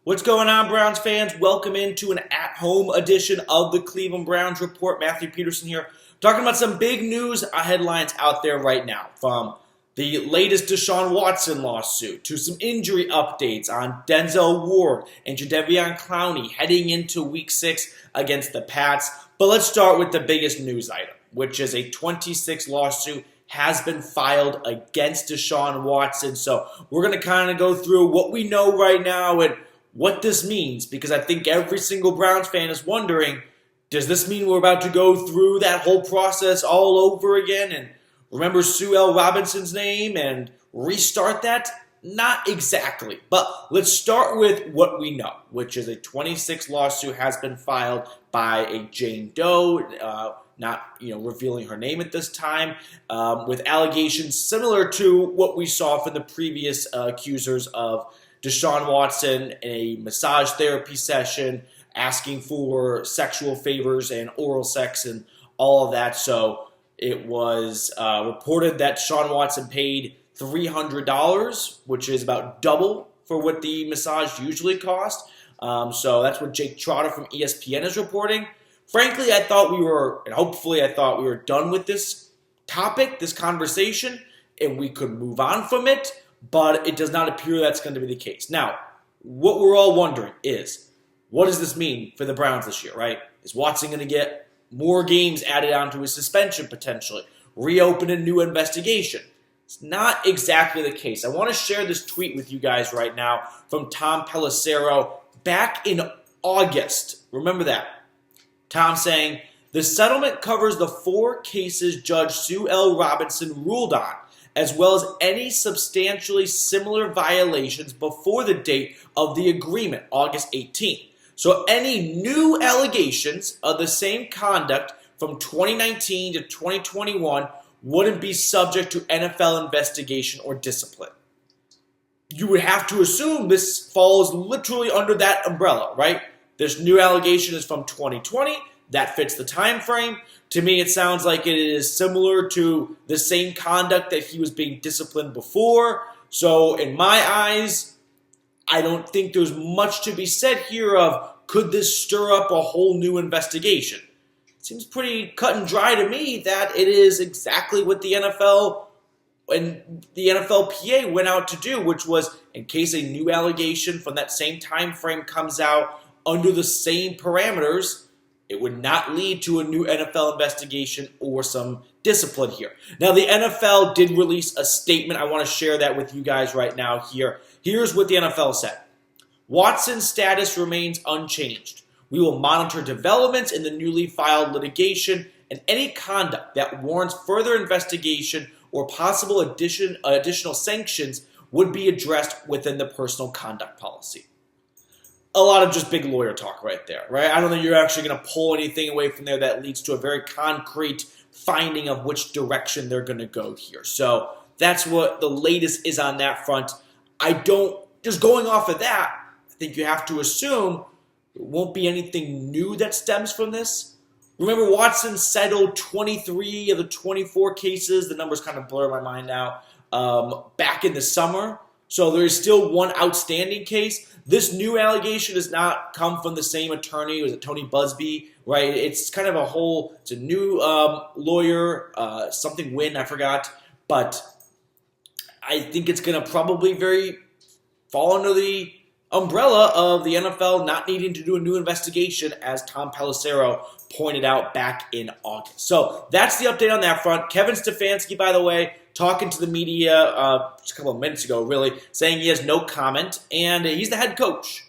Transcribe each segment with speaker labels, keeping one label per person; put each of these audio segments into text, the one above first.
Speaker 1: What's going on, Browns fans? Welcome into an at-home edition of the Cleveland Browns Report. Matthew Peterson here, talking about some big news headlines out there right now, from the latest Deshaun Watson lawsuit to some injury updates on Denzel Ward and Jadeveon Clowney heading into Week 6 against the Pats. But let's start with the biggest news item, which is a 26 lawsuit has been filed against Deshaun Watson. So we're going to kind of go through what we know right now and what this means, because I think every single Browns fan is wondering, does this mean we're about to go through that whole process all over again and remember Sue L. Robinson's name and restart that? Not exactly. But let's start with what we know, which is a 26 lawsuit has been filed by a Jane Doe, not revealing her name at this time, with allegations similar to what we saw from the previous accusers of Deshaun Watson in a massage therapy session, asking for sexual favors and oral sex and all of that. So it was reported that Deshaun Watson paid $300, which is about double for what the massage usually cost. So that's what Jake Trotter from ESPN is reporting. Frankly, I thought we were done with this topic, this conversation, and we could move on from it. But it does not appear that's going to be the case. Now, what we're all wondering is, what does this mean for the Browns this year, right? Is Watson going to get more games added onto his suspension potentially? Reopen a new investigation? It's not exactly the case. I want to share this tweet with you guys right now from Tom Pelissero back in August. Remember that. Tom saying, the settlement covers the 4 cases Judge Sue L. Robinson ruled on, as well as any substantially similar violations before the date of the agreement, August 18th. So any new allegations of the same conduct from 2019 to 2021 wouldn't be subject to NFL investigation or discipline. You would have to assume this falls literally under that umbrella, right? This new allegation is from 2020. That fits the time frame. To me, it sounds like it is similar to the same conduct that he was being disciplined before. So in my eyes, I don't think there's much to be said here of, could this stir up a whole new investigation? It seems pretty cut and dry to me that it is exactly what the NFL and the NFLPA went out to do, which was, in case a new allegation from that same time frame comes out under the same parameters, it would not lead to a new NFL investigation or some discipline here. Now, the NFL did release a statement. I want to share that with you guys right now here. Here's what the NFL said. Watson's status remains unchanged. We will monitor developments in the newly filed litigation, and any conduct that warrants further investigation or possible additional sanctions would be addressed within the personal conduct policy. A lot of just big lawyer talk right there, right? I don't think you're actually going to pull anything away from there that leads to a very concrete finding of which direction they're going to go here. So that's what the latest is on that front. Just going off of that, I think you have to assume there won't be anything new that stems from this. Remember, Watson settled 23 of the 24 cases. The numbers kind of blur my mind now. Back in the summer. So there is still one outstanding case. This new allegation does not come from the same attorney. Was it Tony Busby? Right? It's kind of it's a new lawyer, something Wynn, I forgot. But I think it's going to probably fall under the umbrella of the NFL not needing to do a new investigation, as Tom Pelissero pointed out back in August. So that's the update on that front. Kevin Stefanski, by the way, talking to the media just a couple of minutes ago, really, saying he has no comment, and he's the head coach,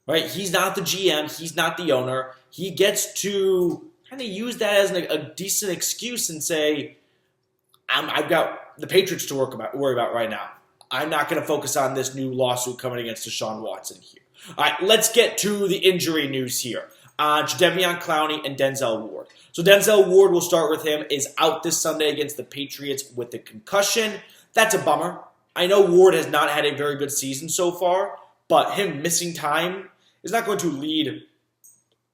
Speaker 1: right? He's not the GM. He's not the owner. He gets to kind of use that as a decent excuse and say, I've got the Patriots to worry about right now. I'm not going to focus on this new lawsuit coming against Deshaun Watson here. All right, let's get to the injury news here on Jadeveon Clowney and Denzel Ward. So Denzel Ward, we'll start with him, is out this Sunday against the Patriots with a concussion. That's a bummer. I know Ward has not had a very good season so far, but him missing time is not going to lead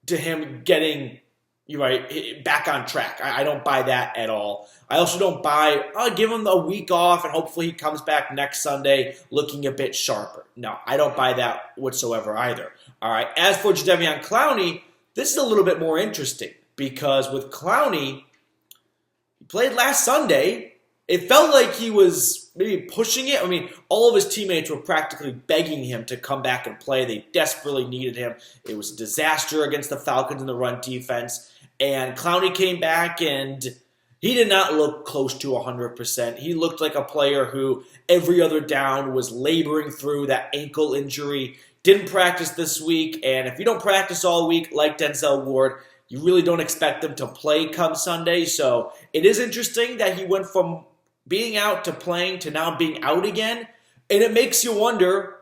Speaker 1: to him getting you're right, back on track. I don't buy that at all. I also don't buy, give him a week off and hopefully he comes back next Sunday looking a bit sharper. No, I don't buy that whatsoever either. All right, as for Jadeveon Clowney, this is a little bit more interesting because with Clowney, he played last Sunday. It felt like he was maybe pushing it. I mean, all of his teammates were practically begging him to come back and play. They desperately needed him. It was a disaster against the Falcons in the run defense. And Clowney came back, and he did not look close to 100%. He looked like a player who every other down was laboring through that ankle injury. Didn't practice this week, and if you don't practice all week like Denzel Ward, you really don't expect them to play come Sunday. So it is interesting that he went from being out to playing to now being out again. And it makes you wonder,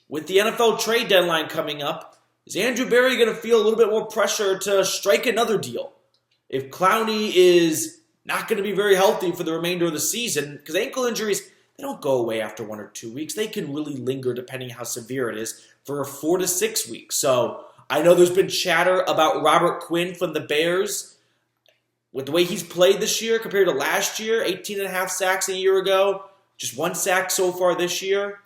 Speaker 1: with the NFL trade deadline coming up, is Andrew Berry going to feel a little bit more pressure to strike another deal? If Clowney is not going to be very healthy for the remainder of the season, because ankle injuries, they don't go away after 1 or 2 weeks. They can really linger, depending how severe it is, for 4 to 6 weeks. So I know there's been chatter about Robert Quinn from the Bears. With the way he's played this year compared to last year, 18.5 sacks a year ago, just 1 sack so far this year.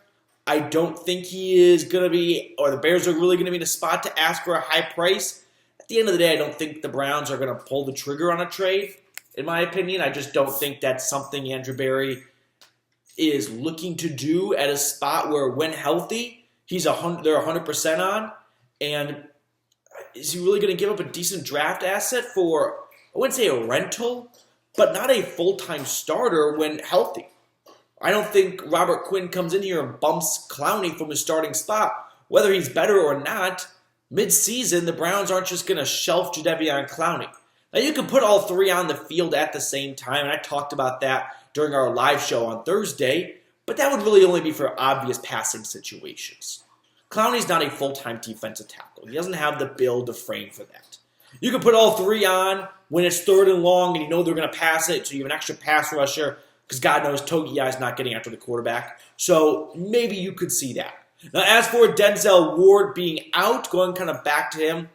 Speaker 1: I don't think he is going to be, or the Bears are really going to be in a spot to ask for a high price. At the end of the day, I don't think the Browns are going to pull the trigger on a trade, in my opinion. I just don't think that's something Andrew Berry is looking to do at a spot where, when healthy, they're 100% on. And is he really going to give up a decent draft asset for, I wouldn't say a rental, but not a full-time starter when healthy? I don't think Robert Quinn comes in here and bumps Clowney from his starting spot. Whether he's better or not, mid-season, the Browns aren't just going to shelf Jadeveon Clowney. Now, you can put all three on the field at the same time, and I talked about that during our live show on Thursday, but that would really only be for obvious passing situations. Clowney's not a full-time defensive tackle. He doesn't have the build or frame for that. You can put all three on when it's 3rd and long and you know they're going to pass it, so you have an extra pass rusher, because God knows Togiai's not getting after the quarterback. So maybe you could see that. Now, as for Denzel Ward being out, going kind of back to him,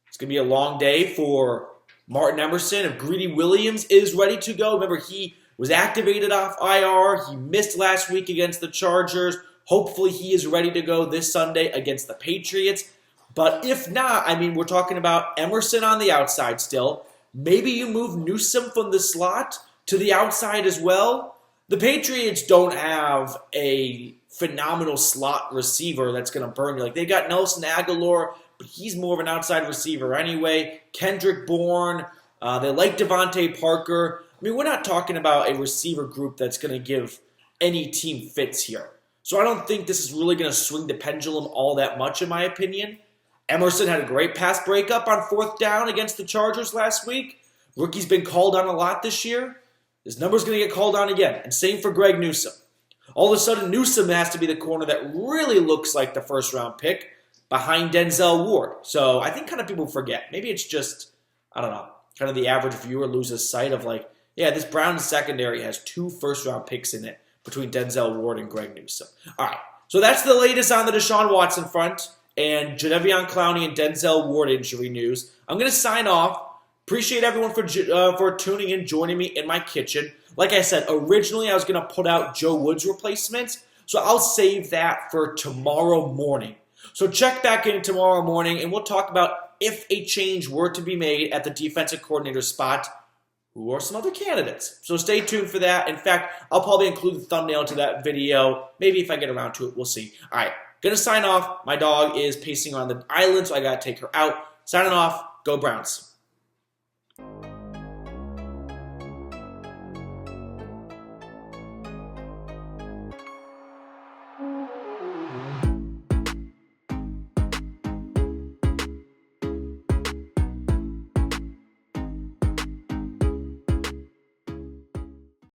Speaker 1: it's going to be a long day for Martin Emerson. If Greedy Williams is ready to go, remember he was activated off IR. He missed last week against the Chargers. Hopefully he is ready to go this Sunday against the Patriots. But if not, I mean, we're talking about Emerson on the outside still. Maybe you move Newsome from the slot to the outside as well. The Patriots don't have a phenomenal slot receiver that's going to burn you. Like, they got Nelson Aguilar, but he's more of an outside receiver anyway. Kendrick Bourne, they like Devontae Parker. I mean, we're not talking about a receiver group that's going to give any team fits here. So I don't think this is really going to swing the pendulum all that much, in my opinion. Emerson had a great pass breakup on 4th down against the Chargers last week. Rookie's been called on a lot this year. His number's going to get called on again. And same for Greg Newsome. All of a sudden, Newsome has to be the corner that really looks like the 1st-round pick behind Denzel Ward. So I think kind of people forget. Maybe it's just, I don't know, kind of the average viewer loses sight of like, yeah, this Browns secondary has 2 first-round picks in it between Denzel Ward and Greg Newsome. All right, so that's the latest on the Deshaun Watson front and Jadeveon Clowney and Denzel Ward injury news. I'm going to sign off. Appreciate everyone for tuning in, joining me in my kitchen. Like I said, originally I was going to put out Joe Woods replacements, so I'll save that for tomorrow morning. So check back in tomorrow morning, and we'll talk about if a change were to be made at the defensive coordinator spot, who are some other candidates. So stay tuned for that. In fact, I'll probably include the thumbnail to that video. Maybe if I get around to it, we'll see. All right, going to sign off. My dog is pacing around the island, so I got to take her out. Signing off. Go Browns.